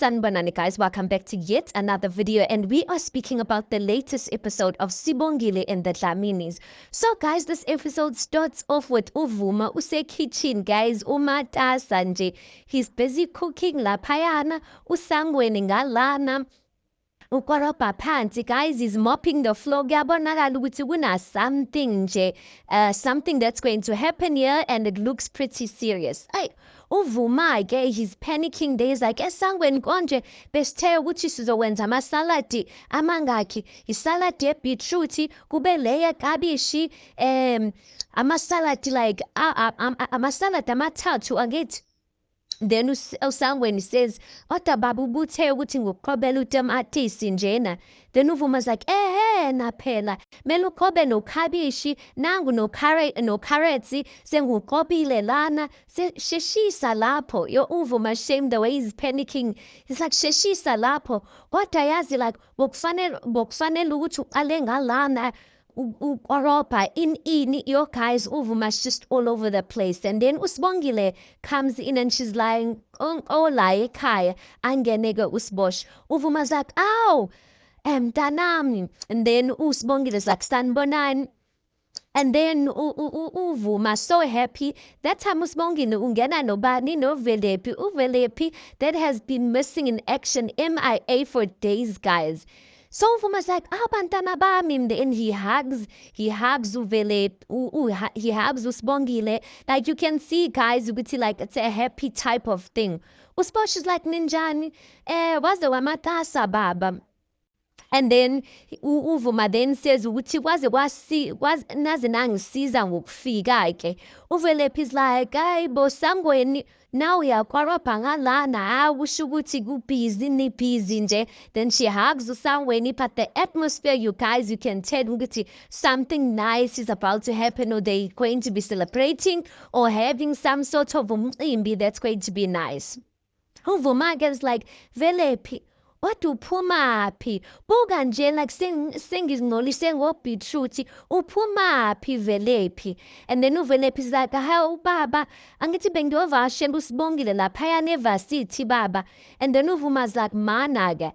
Sanibonani guys, welcome back to yet another video, and we are speaking about the latest episode of Sibongile and the Dlaminis. So guys, this episode starts off with Uvuma kitchen guys, umatasa nje. He's busy cooking laphayana, usangweni ngalana. Ukorobha phansi guys, he's mopping the floor. Kuyabonakala ukuthi kuna something nje, something that's going to happen here, and it looks pretty serious. Uvuma-ke, he's panicking. There's like esangweni konje besithe ukuthi sizokwenza amasaladi amangaki, isaladi yebhitruthi kube le yekabishi, amasaladi like amasaladi amathathu angithi. Then usangweni says, "Ota baba ubuthe ukuthi nguqhobela utamatisi njena." Then Uvuma's like, na phela, mele uqhobe nokhabishi, nangu no-carrots, senguqhobile lana, sheshisa lapho. Yo Uvuma, shame the way he's panicking. He's like, sheshisa lapho. Kodwa yazi like, bokufanele ukuthi uqale ngalana. Ukorobha ini, your guys, Uvuma's just all over the place. And then Usibongile comes in and she's lying, la ekhaya, angeneke uSibosh. Uvuma's like, ow, mntanami. And then Usibongile's like, sanibonani. And then Uvuma so happy. That time Usibongile ungena nobani noVelephi. uVelephi that has been missing in action, MIA for days, guys. So Uvuma's like, bantwana bami, and he hugs Uvelephi, he hugs Usibongile. Like you can see, guys, like it's a happy type of thing. Usibosh is like, ninjani, waze wamatasa baba. And then Uvuma then says ukuthi naze nangisiza ngokufika ke. uVelephi is like, hayi bo sangweni, now uyakwarobha ngalana, usho ukuthi kubhizi nibhizi nje. Then she hugs usangweni, but the atmosphere, you guys, you can tell ukuthi something nice is about to happen, or they're going to be celebrating or having some sort of umcimbi that's going to be nice. Uvuma is like, Velephi, what uphumaphi? Buka nje like sengizingcolise ngobhitruthi, uphumaphi Velephi? And then uVelephi is like, hawu baba, angithi bengiyovashela uSibongile laphayana evasithi baba. And then Uvuma's like, mana-ke,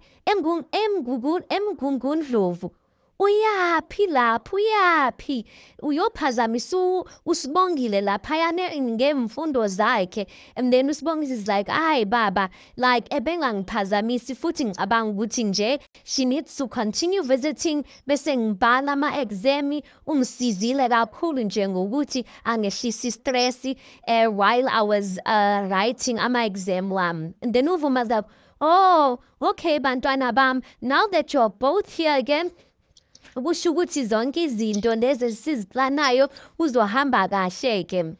eMgungundlovu. Uyaphi lapho, uyaphi? Uyophazamisa uSibongile laphayana ngemfundo zakhe. And then uSibongile is like, hayi baba, like ebengangiphazamisi futhi ngicabanga ukuthi nje she needs to continue visiting bese ngibhala ama-exam. Ungisizile kakhulu nje ngokuthi angehlisi stress while I was writing ama-exam wami. And then Uvuma's like, oh, okay bantwana bam, now that you're both here again, kusho ukuthi zonke izinto lezi esiziplanayo uzohamba kahle-ke.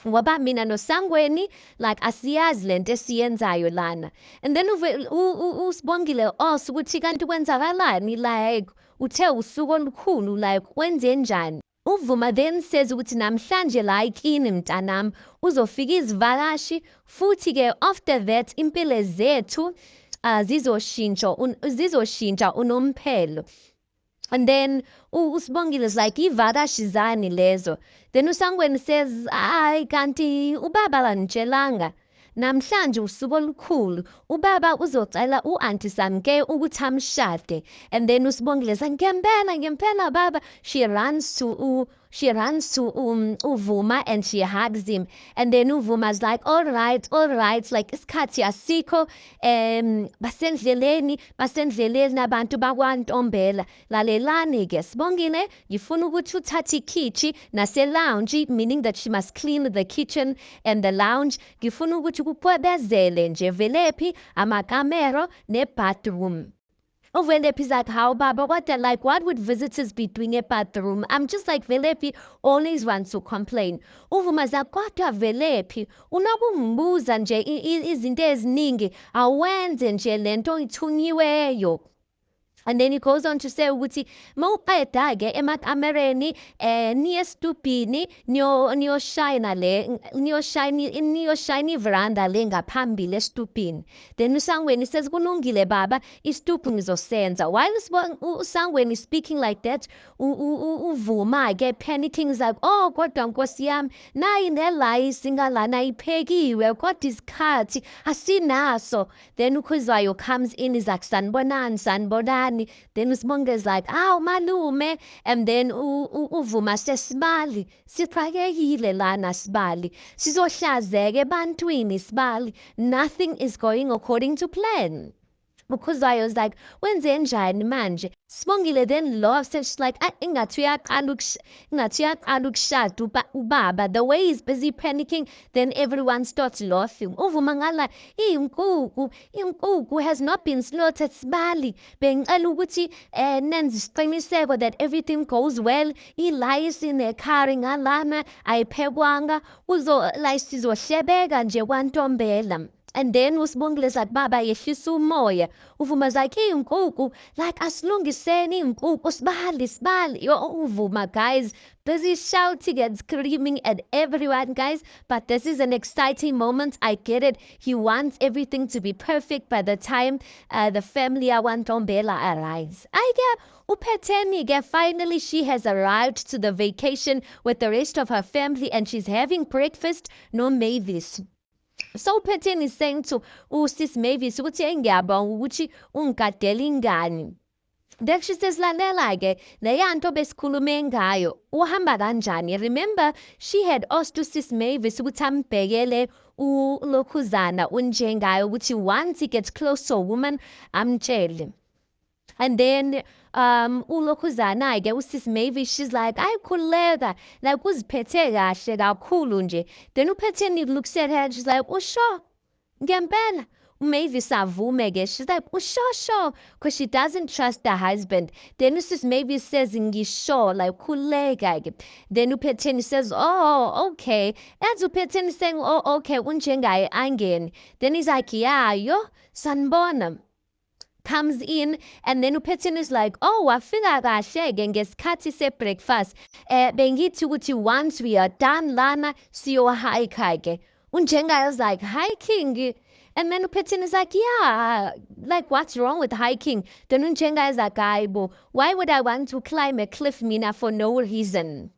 Ngoba mina noSangweni like asiyazi lento esiyenzayo lana. And then uSibongile also ukuthi kanti kwenzakalani, like uthe usuku olukhulu, like wenze njani. Uvuma then says ukuthi namhlanje la kini mntanami uzofika izivakashi, futhi-ke after that impilo zethu zizoshintsha unomphelo. And then uSibongile is like, ivakashi zani lezo. Then uSangweni says, hayi kanti ubaba kanitshelanga, namhlanje usuku olukhulu, ubaba uzocela u-anti Samke ukuthi amshade. And then uSibongile says, ngempela baba. She runs to Uvuma and she hugs him. And then Uvuma's like, all right, like isikhathi asikho, basendleleni abantu bakwaNtombela. Lalelani-ke Sibongile, ngifuna ukuthi uthathe ikhithi nase-lounge, meaning that she must clean the kitchen and the lounge. Ngifuna ukuthi kupwebezele nje Velephi amakamero ne-bathroom. uVelephi is like, how baba, what would visitors be doing at bathroom? I'm just like, Velephi always wants to complain. Uvuma's like, kodwa Velephi, unakungibuza nje izinto eziningi, awenze nje lento ithunyiweyo. And then he goes on to say ukuthi mawuqeda-ke emakamereni niye estupini niyoshayina iveranda le ngaphambili estupini. Then uSangweni says kulungile baba istupu ngizosenza. While uSangweni is speaking like that, uvuma-ke panicking is like, oh kodwa nkosi yami nayi nelayisi ngalana iphekiwe kodwa isikhathi asinaso. Then uKhuzwayo comes in, is like sanibonani. Then uSibonga is like, aw malume. And then uvuma sesibali sixakekile lana sibali sizohlazeka ebantwini sibali, nothing is going according to plan. Ukhuzwayo was like, wenze njani manje? Sibongile then laughs and she's like, ingathi uyaqala ukushada ubaba. The way he's busy panicking, then everyone starts laughing. Uvuma ngala, inkukhu has not been slaughtered sibali. Bengicela ukuthi nenze isiqiniseko that everything goes well. Ilayisi nekhari ngalana ayiphekwanga. Sizohlebeka nje kwantombela. And then uSibongile like, baba yehlisa umoya. Uvuma's like, inkukhu, like asilungiseni inkukhu sibali. Uvuma, guys, busy shouting and screaming at everyone, guys. But this is an exciting moment. I get it. He wants everything to be perfect by the time the family yakwaNtombela arrives. I get uPhetheni, finally she has arrived to the vacation with the rest of her family and she's having breakfast. No Mavis. So uPhetheni is saying to uSis Mavis ukuthi ngiyabonga ukuthi ungigadela ingane. Then she says lalela-ke leya nto besikhulume ngayo uhamba kanjani. Remember she had asked uSis Mavis ukuthi ambhekele uLokhuzana unjengayo ukuthi once he gets close to a woman amtshele. And then uLokhuzana-ke uSis Mavis, she's like, ayikhululeka, like uziphethe kahle kakhulu nje. Then uPhetheni looks at her and she's like, usho ngempela? Mavis avume-ke, she's like, usho, because she doesn't trust her husband. Then uSis Mavis says ngisho, like khululeka-ke. Then uPhetheni says, oh okay. As uPhetheni saying, oh okay, unjengaye angene. Then he's like, yeah yo sanibona. Comes in and then uPhetheni is like, oh wafika kahle-ke ngesikhathi se-breakfast. Bengithi ukuthi once we are done lana siyohike-ke. Unjengayo is like, hiking? And then uPhetheni is like, yeah, like what's wrong with hiking? Then Unjengayo is like, hayibo, why would I want to climb a cliff mina for no reason?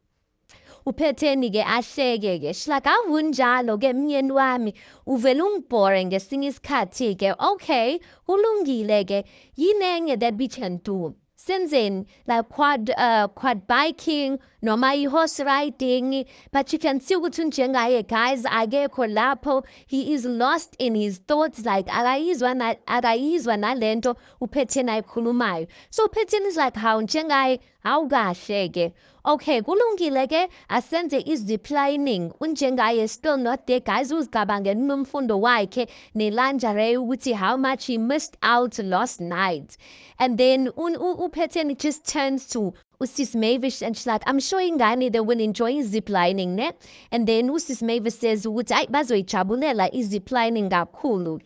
uPhetheni-ke ahleke-ke, she's like, awunjalo-ke myeni wami uvele ungibhore ngesinye isikhathi-ke. Okay kulungile-ke yini enye that we can do? Senzeni like quad biking noma i-horse riding. But you can see ukuthi unjengaye, guys, akekho lapho. He is lost in his thoughts, like akayizwa nalento uPhetheni ayikhulumayo. So uPhetheni is like, hawu njengaye awukahle-ke. Okay kulungile-ke asenze i-ziplining. Unjengaye still not there, guys. Uzicabangela unomfundo wakhe nelanjare ukuthi how much he missed out last night. And then uPhetheni just turns to uSis Mavis and she's like, I'm sure ingane they will enjoy ziplining, ne? And then uSis Mavis says ukuthi ayi bazoyijabulela iziplining kakhulu.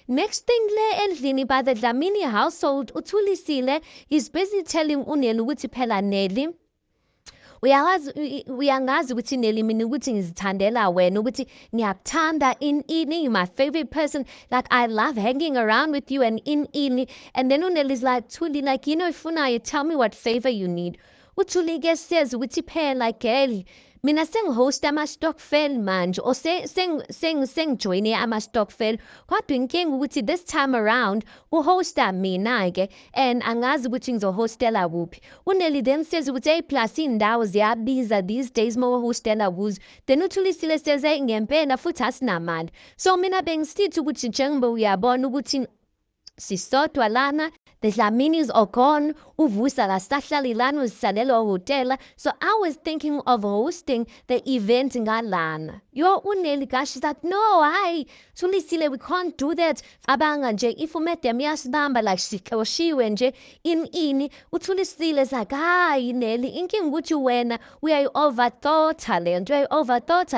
Next thing le endlini by the Dlamini household, uThulisile is busy telling uNeli ukuthi phela Neli, uyangazi ukuthi Neli mina ukuthi ngizithandela wena ukuthi ngiyakuthanda ini, my favorite person, like I love hanging around with you and ini. And then uNeli's like, Thuli, like, you know, ifuna you tell me what favor you need. uThuli-ke says ukuthi phela girl mina sengihosta ama-stokvel manje or sengijoyine ama-stokvel kodwa inkinga ukuthi this time around uhosta mina-ke and angazi ukuthi ngizohostela kuphi. uNeli then says ukuthi hey plus iy'ndawo ziyabiza these days uma uhostela kuzo. Then uThulisile says hey ngempela futhi asinamali. So mina bengisithi ukuthi njengoba uyabona ukuthi sisodwa lana, the Dlaminis are gone, uVusa kasahlali lana uzisalela hotela. So I was thinking of hosting the event ngalana. Yo uNeli guys, she's like, no, hayi Thulisile, we can't do that. Abanga nje ifumede miyasibamba like sikhoshiwe nje ini. uThulisile is like, hayi Neli, inkinga ukuthi wena uyayi-overthought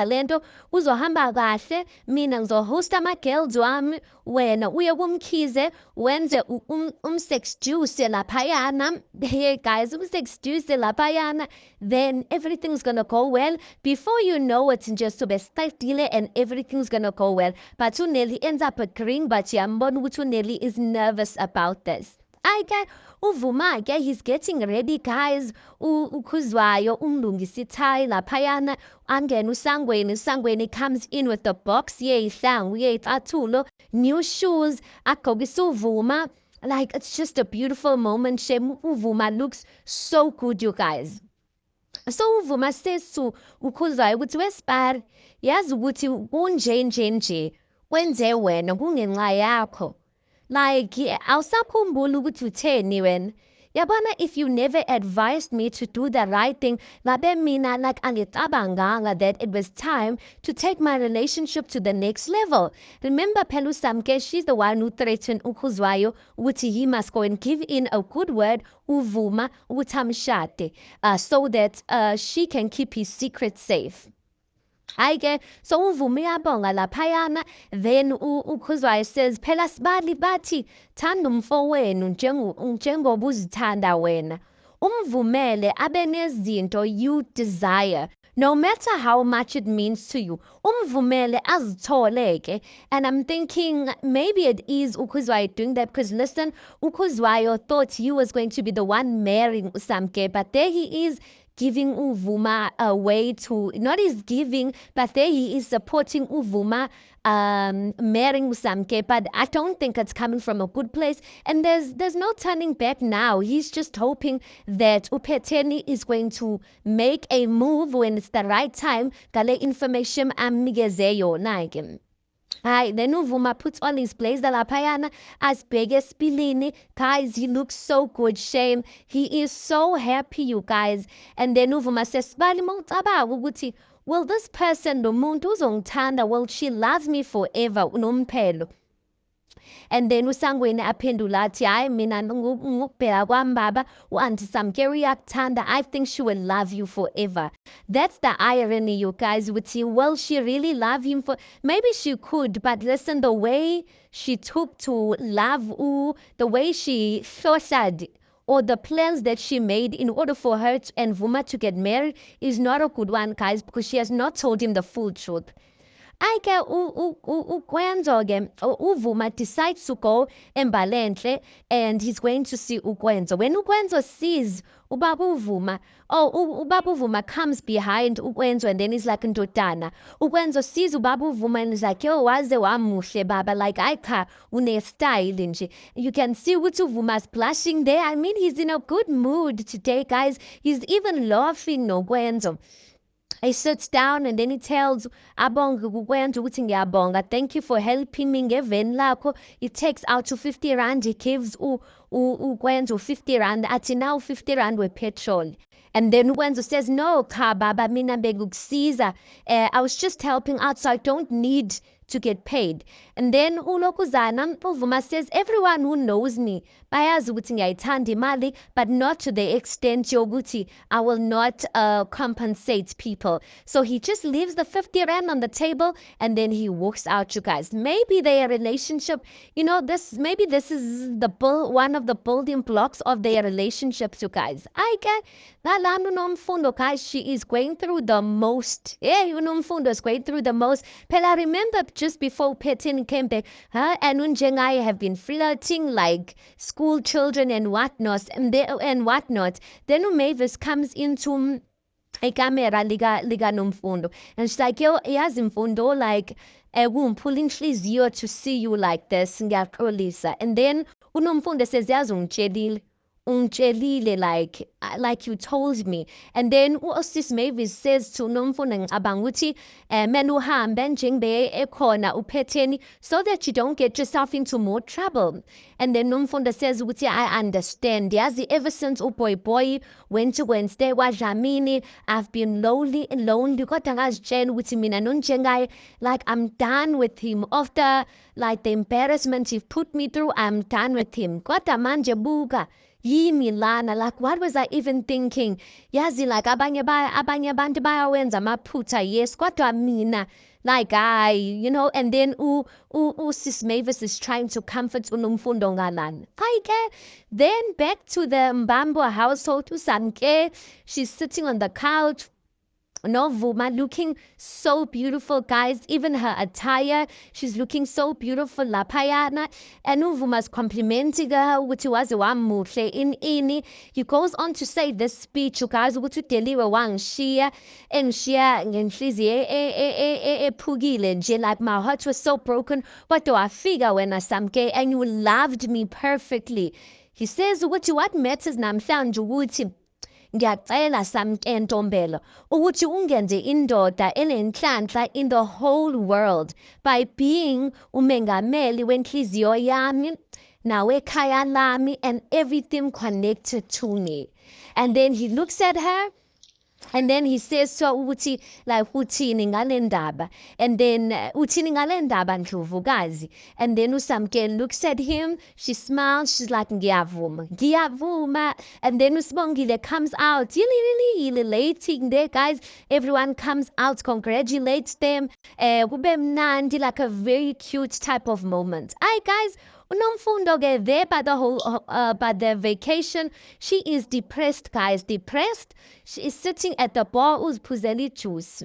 lento, uzohamba kahle, mina ngizohosta ama-girls wami, wena uye kumkhize wenze umsebenzi useduce laphayana. Hey guys, useduce laphayana, then everything's gonna go well. Before you know it, just to be startile and everything's gonna go well. But Uneli ends up agreeing, but Yambon Uneli is nervous about this. Uvuma he's getting ready, guys. Ukhuzwayo umlungisa ithai laphayana. Angena usangweni comes in with the box. Yehlangu yetatulo, new shoes. Agqokisa uvuma. Like, it's just a beautiful moment. Shem uvuma looks so good, you guys. So uvuma says to ukhuzwayo ukuthi wesipari, yazi ukuthi kunje wenze wena kungenxa yakho. Like, awusakhumbuli ukuthi utheni wena. Yabona, if you never advised me to do the right thing, labe mina like angitabanganga that it was time to take my relationship to the next level. Remember Pelu Samke, she's the one who threatened Ukhuzwayo ukuthi he must go and give in a good word, uvuma, utamshate, so that she can keep his secret safe. So uvumi uyabonga laphayana, then uKhuzwayo says, phela sibali bathi thanda umfowenu njengoba uzithanda wena. Umvumele abe nezinto you desire, no matter how much it means to you. Umvumele azitholeke. And I'm thinking maybe it is uKhuzwayo doing that because listen, uKhuzwayo thought he was going to be the one marrying Usamke, but there he is giving Uvuma a way to, not is giving, but there he is supporting Uvuma marrying Usamke, but I don't think it's coming from a good place. And there's no turning back now. He's just hoping that uPhetheni is going to make a move when it's the right time. Gale information amnikeze yona ke. Then Uvuma puts on his blazer laphayana as big as Spilini. Guys, he looks so good. Shame. He is so happy, you guys. And then Uvuma says, will this person, Lumuntu uzongithanda, will she love me forever? Unomphelo. And then usangweni aphendula athi hayi mina ngukubheka kwami baba u-Aunty Samke uyakuthanda. I think she will love you forever. That's the irony, you guys. Will she really love him for? Maybe she could, but listen, the way she took to love the way she thought or the plans that she made in order for her and Vuma to get married is not a good one, guys, because she has not told him the full truth. Uvuma decides to go eMbalenhle and he's going to see uKwenzo. When uKwenzo sees ubaba Uvuma, ubaba Uvuma comes behind uKwenzo and then he's like ndodana. uKwenzo sees ubaba Uvuma and he's like, yo, waze wamuhle baba, like ayikha une style nje. You can see ukuthi Uvuma's blushing there. I mean, he's in a good mood today, guys. He's even laughing noKwenzo. He sits down and then he tells Abonga kuKwenzo ukuthi ngiyabonga, thank you for helping me ngeveni lakho. He takes out to 50 rand, he gives uKwenzo 50 rand, athi now 50 rand with petrol. And then uKwenzo says, no cha baba mina bekukusiza, I was just helping out so I don't need to get paid. And then ulokuzana Uvuma says, everyone who knows me bayazi ukuthi ngiyayithanda imali, but not to the extent yokuthi I will not compensate people. So he just leaves the 50 rand on the table and then he walks out, you guys. Maybe their relationship, maybe this is one of the building blocks of their relationships, you guys. I get Lalanu nomfundo, guys, she is going through the most. Unomfundo is going through the most. Phela remember just before Uphetheni came back, and Unjengai have been flirting like school children and whatnot, and whatnot. Then Mavis comes into a camera liga nomfundo, and she's like, yo, yazi mfundo, like pulling inhliziyo to see you like this, ngiyaxolisa. And then unomfundo says, yazi ungitshelile like you told me. And then uSis Mavis says to Nomfundo ngicabanga ukuthi mena uhambe njengoba ekhona uPhetheni so that you don't get yourself into more trouble. And then Nomfundo says ukuthi I understand, yazi ever since uBoy went to Wednesday waDlamini, I've been lonely kodwa ngazitshela ukuthi mina nonjengaye, like I'm done with him after like the embarrassment he put me through. I'm done with him kodwa manje buka yimi lana, like what was I even thinking? Yazi like abanye abantu bayawenza amaphutha, yes, kodwa mina Like, and then Sis Mavis is trying to comfort uNomfundo ngalana. Then back to the Mbambo household, uSamke, she's sitting on the couch, Novuma looking so beautiful, guys. Even her attire, she's looking so beautiful. Lapayana. And Uvuma's complimenting her, which was wamuhle in ini. He goes on to say this speech, you guys, which deliver one shia and shia and pugile nje, like my heart was so broken. What do I figure when I samke and you loved me perfectly? He says, what matters namhlanje ukuthi ngiyacela Samke Ntombela ukuthi ungenze indoda enenhlanhla in the whole world by being umengameli wenhliziyo yami nawekhaya lami and everything connected to me. And then he looks at her and then he says so uthi like uthini ngale ndaba, and then uthini ngale ndaba Ndlovukazi. And then uSamke looks at him, she smiles, she's like ngiyavuma. And then uSibongile comes out really elating there, guys. Everyone comes out, congratulates them. Kube mnandi, like a very cute type of moment. Guys, uNomfundo there by the vacation, she is depressed, guys. Depressed. She is sitting at the bar uZiphuzela juice.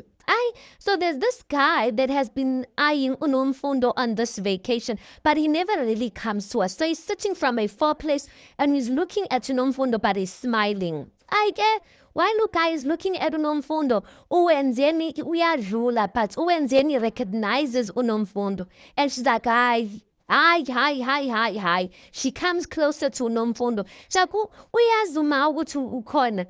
So there's this guy that has been eyeing uNomfundo on this vacation, but he never really comes to us. So he's sitting from a far place and he's looking at uNomfundo, but he's smiling. While Lukai is looking at uNomfundo, uwenzeni uyadlula, but uwenzeni recognizes uNomfundo. And she's like, hi. She comes closer to uNomfundo. Shaku, uyazuma ukuthi ukhona.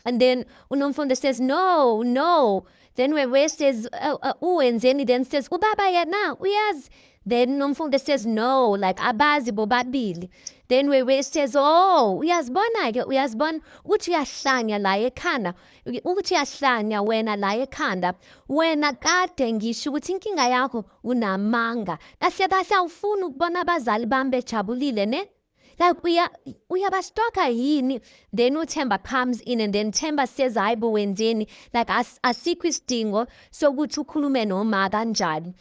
And then uNomfundo says, no. Then Wewe says, uwenzeni, then says, ubaba yena, uyaz. Then uNomfundo says, no, like abazi bobabili. Then Wewe says, uyazibona ukuthi uyahlanya la ekhanda, ukuthi uyahlanya wena la ekhanda, wena kade ngisho ukuthi inkinga yakho unamanga. Kahle awufuni ukubona abazali bami bejabulile ne? Like uyabastalka yini? Then uThemba comes in and then Themba says, hayi bo wenzeni, like asikho isidingo sokuthi ukhulume noma kanjani.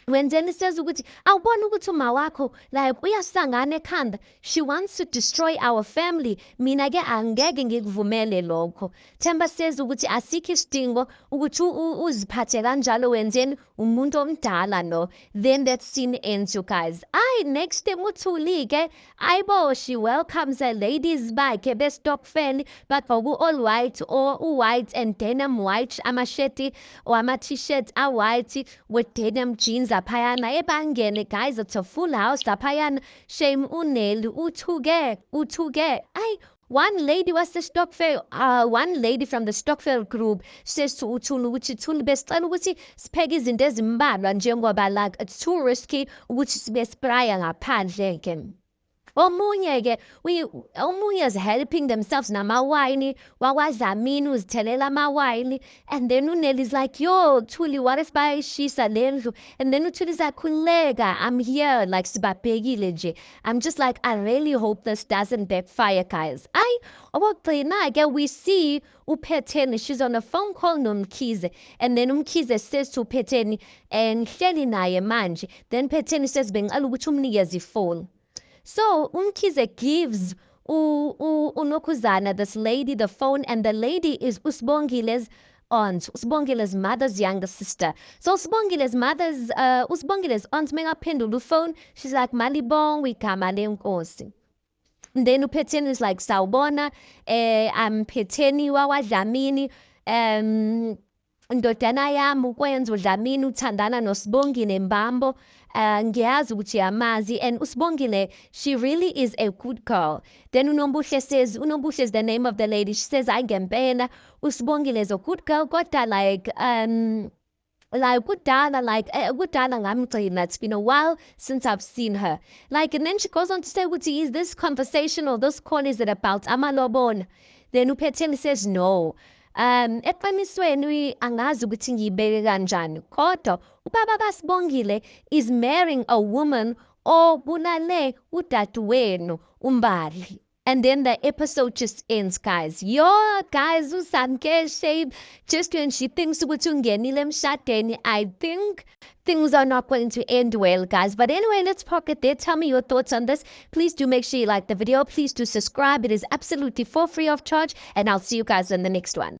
Wenzeni says ukuthi awubona ukuthi uma wakho like uyasangana ekhanda, she wants to destroy our family, mina ke angeke ngikuvumele lokho. Themba says ukuthi asikho isidingo ukuthi uziphathe kanjalo, wenzeni umuntu omdala no. Then that scene ends, you guys. Next time uThuli ke ayibo, she welcomes her ladies bakhe bestokfeni, but all white or white and denim white, amasheti or ama-t-shirts are white with denim jeans laphayana ebangene, guys. It's a full house laphayana. Shame uneli uthuke. One lady was the Stokvel, one lady from the Stokvel group says to uThuli ukuthi Thuli besicela ukuthi sipheke izinto ezimbalwa njengoba like it's too risky ukuthi sibe spraya ngaphandle ke. Omunye is helping themselves namawayini, wakwaDlamini uzthelela amawayini. And then uNelly's like, yo Thuli, what if bayishisa lendlu? And then uThuli's like, khuleka, I'm here, like sibabhekile nje. I'm just like, I really hope this doesn't backfire, guys. Okugcina ke we see uPhetheni, she's on a phone call noMkhize, and then uMkhize says to uPhetheni, ngihleli naye manje. Then Phetheni says bengicela ukuthi umnikeze ifoni. So Umkhize gives uNokuzana, this lady, the phone, and the lady is uSibongile's aunt, uSibongile's mother's younger sister. So uSibongile's aunt mengaphendula phone, she's like, malibong igama lenkosi. Then uPhetheni is like, sawubona, I'm Phetheni wakwaDlamini, indodana yami ukwenza uDlamini uthandana noSibongile Mbambo. Ngiyazi ukuthi yamazi, and uSibongile, she really is a good girl. Then uNombuhle says, uNombuhle is the name of the lady. She says, ngempela uSibongile is a good girl, kodwa kudala ngamgcina. It's been a while since I've seen her. And then she goes on to say, is this conversation or this call, is it about amalobona? Then uPhetheni says, no. Eqinisweni angazi ukuthi ngiyibeke kanjani, kodwa ubaba kaSibongile is marrying a woman obulale udadewenu uMbali. and then the episode just ends, guys. Yo, guys, shape just when she thinks I think things are not going to end well, guys. But anyway, let's park it there. Tell me your thoughts on this. Please do make sure you like the video. Please do subscribe. It is absolutely for free of charge, and I'll see you guys in the next one.